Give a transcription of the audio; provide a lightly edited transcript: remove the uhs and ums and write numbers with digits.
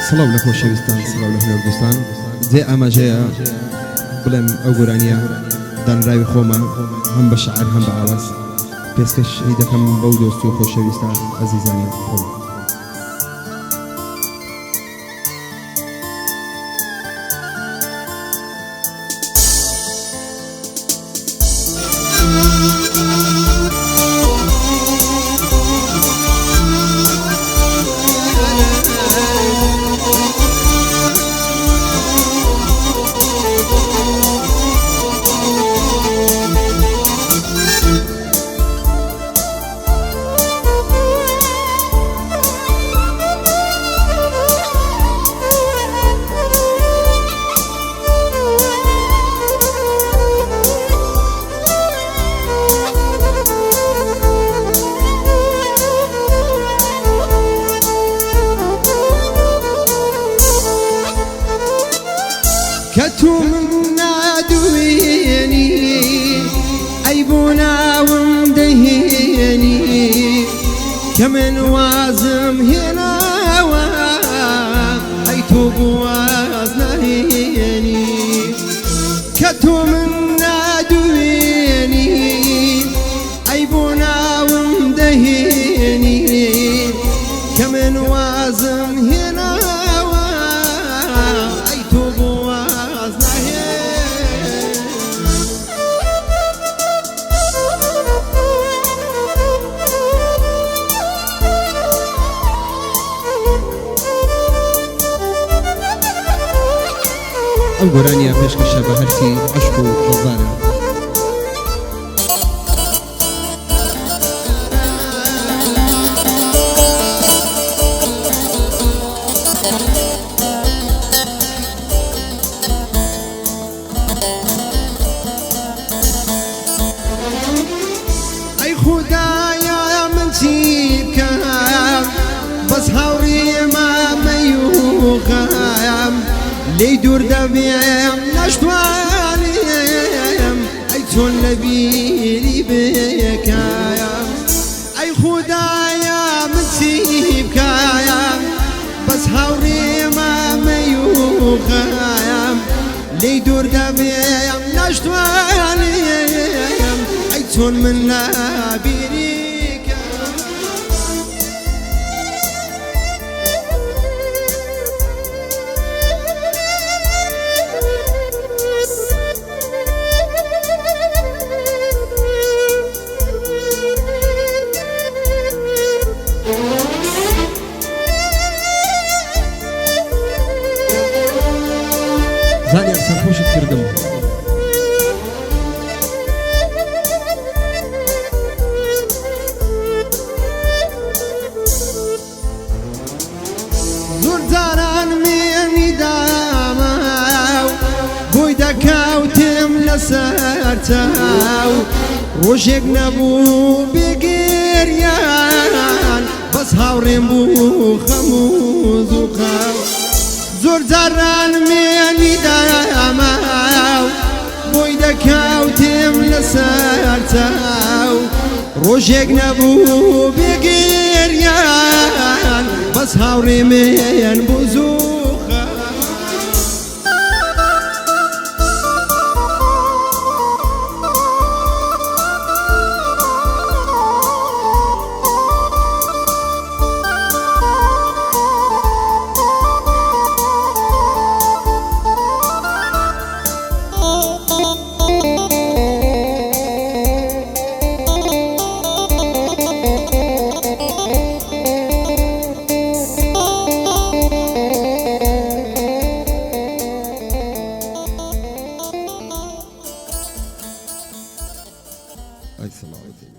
سڵاو لە خۆشەویستان سڵاو لە هەنێردوستان جێ ئاماژەیە بڵێم ئەو گۆرانیە دانراوی خۆمان هەم بە شەعر هەم بە ئاواز پێشکەشی دەکەم بەو دۆست و خۆشەویستان عەزیزانی خۆم. كتو من نادويني عيبونا ومدهيني كمن وازم هنا وعيتو بوازنهيني كتو من نادويني عيبونا ومدهيني كمن وازم هنا ئەم گۆرانیە پێشکەشە بە هەرچی عەشق و ڕزانە. ئەی خودایە من چی بکەم بەس هاوڕێ مامەیوغەم لێی دوور دەبێم نەشتوانم ئەی چۆن لە بیری بکەم ئەی خودایە من چی بکەم بەس هاوڕێ مامەیوغەم لێی دوور دەبێم نەشتوانم ئەی چۆن من لە بیری زانیار سەرخۆشت کردم زۆر جاران مێنی داما بۆی دەکەوتم لەسەر چاو ڕۆژێک نەبوو بێگێریان بەس هاوڕێم بوو خەم و زووقاو زۆر جاران مێنی داما بۆی دەکەوتم لەسەر چاو ڕۆژێک نەبوو بێگێریان بەس هاوڕێمێن بوو زوو